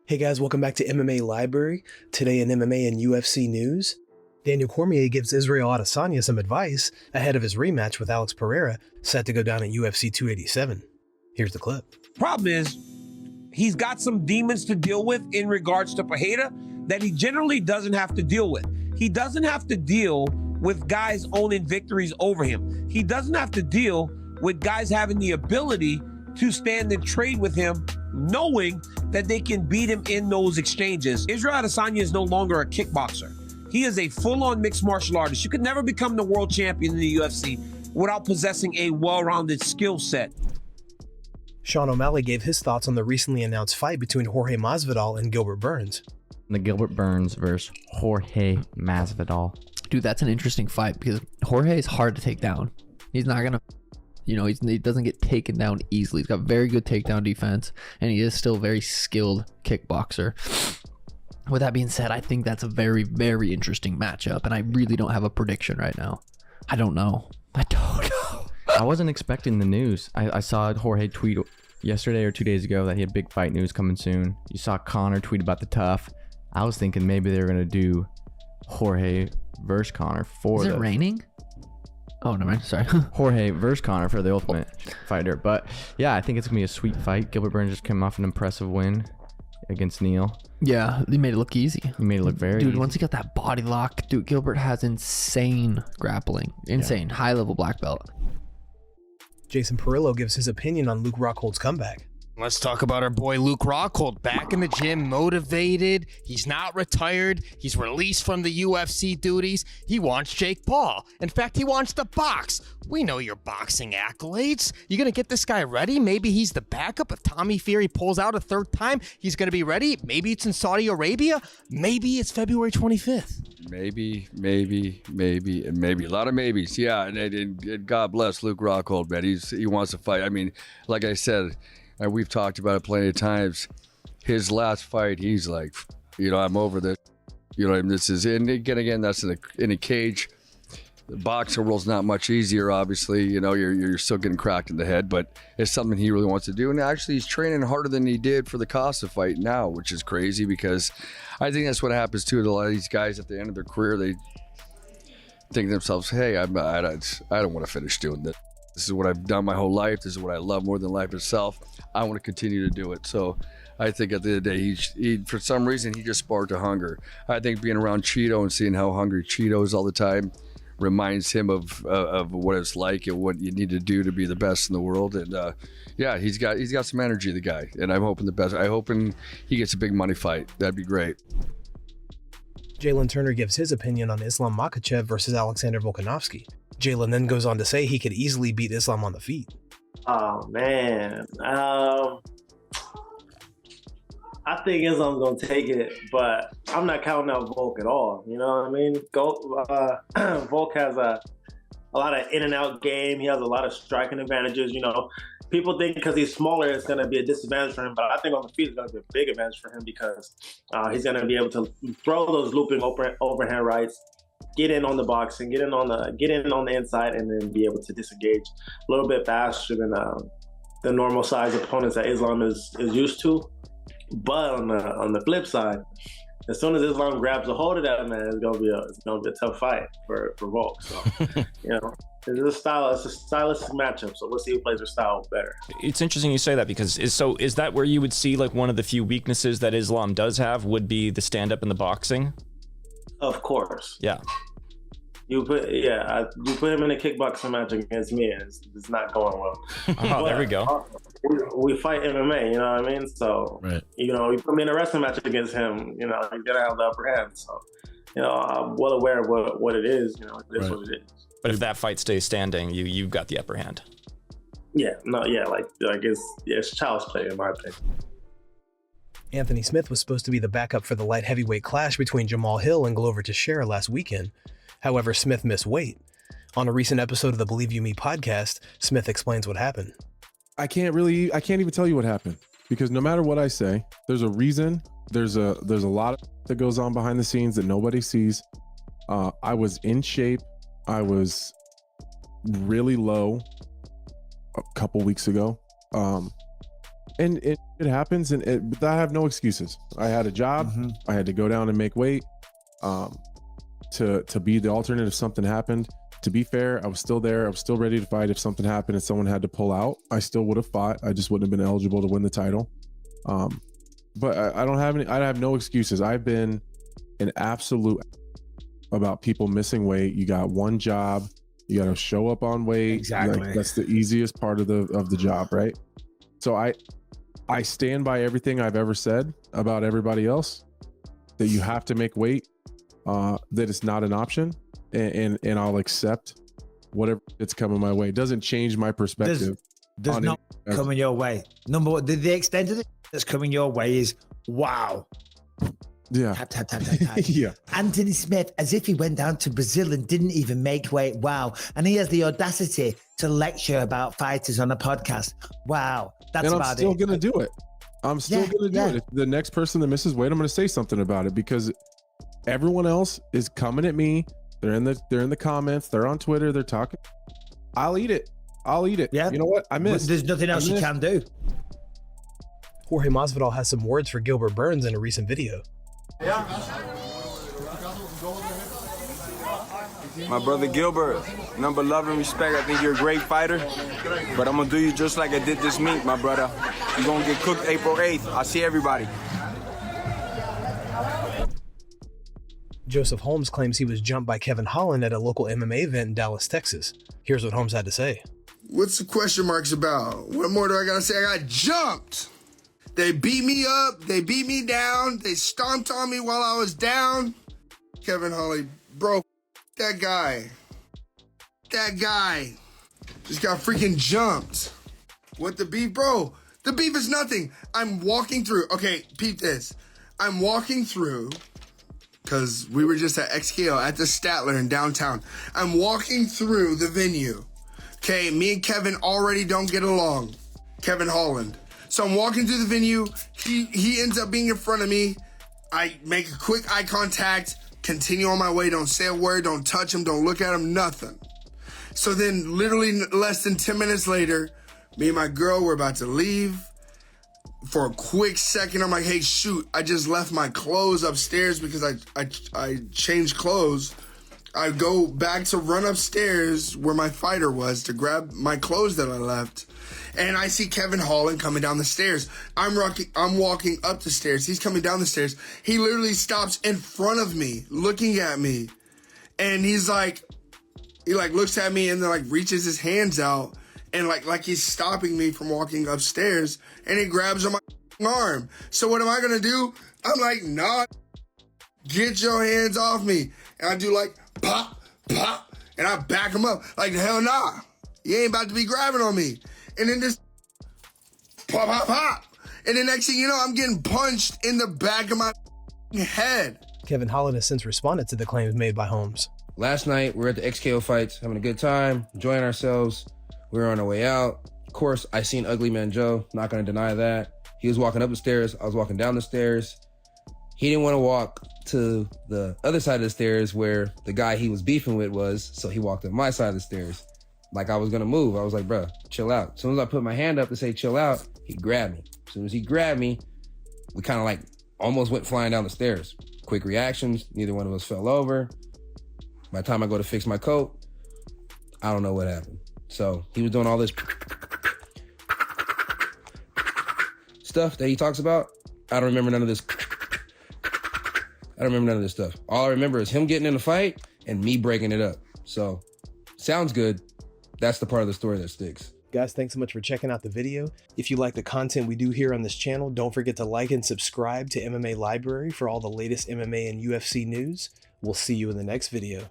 Hey guys, welcome back to MMA Library. Today in MMA and UFC news, Daniel Cormier gives Israel Adesanya some advice ahead of his rematch with Alex Pereira, set to go down at UFC 287. Here's the clip. Problem is, he's got some demons to deal with in regards to Pereira that he generally doesn't have to deal with. He doesn't have to deal with guys owning victories over him. He doesn't have to deal with guys having the ability to stand and trade with him, knowing that they can beat him in those exchanges. Israel Adesanya is no longer a kickboxer. He is a full-on mixed martial artist. You could never become the world champion in the UFC without possessing a well-rounded skill set. Sean O'Malley gave his thoughts on the recently announced fight between Jorge Masvidal and Gilbert Burns. The Gilbert Burns versus Jorge Masvidal. Dude, that's an interesting fight because Jorge is hard to take down. He's not gonna, he doesn't get taken down easily. He's got very good takedown defense, and he is still a very skilled kickboxer. With that being said, I think that's a very, very interesting matchup, and I really don't have a prediction right now. I don't know. I wasn't expecting the news. I saw Jorge tweet yesterday or 2 days ago that he had big fight news coming soon. You saw Connor tweet about the tough. I was thinking maybe they were going to do Jorge versus Connor for Is it raining? Oh, no, man. Sorry. Jorge versus Connor for the Ultimate Fighter. But yeah, I think it's going to be a sweet fight. Gilbert Burns just came off an impressive win against Neil. Yeah, he made it look easy. He made it look very easy. Dude, once he got that body lock, dude, Gilbert has insane grappling. Insane. Yeah. High-level black belt. Jason Parillo gives his opinion on Luke Rockhold's comeback. Let's talk about our boy Luke Rockhold, back in the gym, motivated. He's not retired. He's released from the UFC duties. He wants Jake Paul. In fact, he wants to box. We know your boxing accolades. You gonna get this guy ready? Maybe he's the backup. If Tommy Fury pulls out a third time, he's gonna be ready. Maybe it's in Saudi Arabia. Maybe it's February 25th. Maybe, and maybe. A lot of maybes. Yeah, and God bless Luke Rockhold, man. He wants to fight. I mean, like I said, and we've talked about it plenty of times. His last fight, he's like, I'm over this. This is, and again, that's in a cage. The boxing world's not much easier, obviously. You're still getting cracked in the head, but it's something he really wants to do. And actually, he's training harder than he did for the Costa fight now, which is crazy because I think that's what happens too. A lot of these guys at the end of their career, they think to themselves, hey, I don't want to finish doing this. This is what I've done my whole life. This is what I love more than life itself. I want to continue to do it. So I think at the end of the day, he for some reason, he just sparked a hunger. I think being around Cheeto and seeing how hungry Cheeto is all the time reminds him of what it's like and what you need to do to be the best in the world. And yeah, he's got some energy, the guy. And I'm hoping the best. I'm hoping he gets a big money fight. That'd be great. Jalin Turner gives his opinion on Islam Makhachev versus Alexander Volkanovski. Jalin then goes on to say he could easily beat Islam on the feet. Oh, man. I think Islam's going to take it, but I'm not counting out Volk at all. You know what I mean? Volk has a lot of in-and-out game. He has a lot of striking advantages. People think because he's smaller, it's going to be a disadvantage for him, but I think on the feet it's going to be a big advantage for him because he's going to be able to throw those looping overhand rights, get in on the boxing, get in on the inside, and then be able to disengage a little bit faster than the normal size opponents that Islam is used to. But on the flip side, as soon as Islam grabs a hold of that, man, it's gonna be a tough fight for Volk. So it's a stylistic matchup. So we'll see who plays their style better. It's interesting you say that because is that where you would see like one of the few weaknesses that Islam does have would be the stand up in the boxing? Of course. Yeah. You put him in a kickboxing match against me, and it's not going well. Oh, there we go. We fight MMA, you know what I mean? So, right. You put me in a wrestling match against him, he's gonna have the upper hand. So, I'm well aware of what it is. It is what it is. But if that fight stays standing, you've got the upper hand. It's child's play in my opinion. Anthony Smith was supposed to be the backup for the light heavyweight clash between Jamal Hill and Glover Teixeira last weekend. However, Smith missed weight. On a recent episode of the Believe You Me podcast, Smith explains what happened. I can't even tell you what happened because no matter what I say, there's a reason. There's a lot that goes on behind the scenes that nobody sees. I was in shape. I was really low a couple weeks ago. And it happens, but I have no excuses. I had a job. I had to go down and make weight to be the alternate if something happened. To be fair, I was still there. I was still ready to fight if something happened and someone had to pull out. I still would have fought. I just wouldn't have been eligible to win the title. But I don't have any. I have no excuses. I've been an absolute about people missing weight. You got one job. You got to show up on weight. Exactly. Like, that's the easiest part of the job, right? So I stand by everything I've ever said about everybody else, that you have to make weight, that it's not an option, and I'll accept whatever it's coming my way. It doesn't change my perspective. There's not coming your way. Number one, the extent of it that's coming your way is wow. Yeah. Tap. Yeah. Anthony Smith, as if he went down to Brazil and didn't even make weight. Wow. And he has the audacity to lecture about fighters on a podcast. Wow. That's and about it. I'm still going to do it. I'm still going to do it. If the next person that misses weight, I'm going to say something about it, because everyone else is coming at me. They're in the comments. They're on Twitter. They're talking. I'll eat it. Yeah. You know what? I missed. There's nothing else you can do. Jorge Masvidal has some words for Gilbert Burns in a recent video. My brother Gilbert, number love and respect. I think you're a great fighter, but I'm gonna do you just like I did this meet, my brother. You're gonna get cooked April 8th. I'll see everybody. Joseph Holmes claims he was jumped by Kevin Holland at a local MMA event in Dallas, Texas. Here's what Holmes had to say. What's the question marks about? What more do I gotta say? I got jumped. They beat me up. They beat me down. They stomped on me while I was down. Kevin Holland, bro, that guy just got freaking jumped. What the beef, bro? The beef is nothing. I'm walking through. Okay, peep this. I'm walking through, because we were just at XKO at the Statler in downtown. I'm walking through the venue. Okay, me and Kevin already don't get along. Kevin Holland. So I'm walking through the venue. He ends up being in front of me. I make a quick eye contact, continue on my way, don't say a word, don't touch him, don't look at him, nothing. So then literally less than 10 minutes later, me and my girl were about to leave. For a quick second, I'm like, hey, shoot, I just left my clothes upstairs because I changed clothes. I go back to run upstairs where my fighter was to grab my clothes that I left. And I see Kevin Holland coming down the stairs. I'm walking up the stairs. He's coming down the stairs. He literally stops in front of me, looking at me. And he looks at me and then reaches his hands out and like he's stopping me from walking upstairs. And he grabs on my arm. So what am I gonna do? I'm like, nah, get your hands off me. And I do pop, pop, and I back him up. Like, hell nah, you ain't about to be grabbing on me. And then this pop, pop, pop. And the next thing you know, I'm getting punched in the back of my head. Kevin Holland has since responded to the claims made by Holmes. Last night, we were at the XKO fights, having a good time, enjoying ourselves. We were on our way out. Of course, I seen Ugly Man Joe, not gonna deny that. He was walking up the stairs, I was walking down the stairs. He didn't wanna walk to the other side of the stairs where the guy he was beefing with was, so he walked up my side of the stairs. Like I was gonna move. I was like, bro, chill out. As soon as I put my hand up to say chill out, he grabbed me. As soon as he grabbed me, we kind of almost went flying down the stairs. Quick reactions, neither one of us fell over. By the time I go to fix my coat, I don't know what happened. So he was doing all this stuff that he talks about. I don't remember none of this. I don't remember none of this stuff. All I remember is him getting in a fight and me breaking it up. So sounds good. That's the part of the story that sticks. Guys, thanks so much for checking out the video. If you like the content we do here on this channel, don't forget to like and subscribe to MMA Library for all the latest MMA and UFC news. We'll see you in the next video.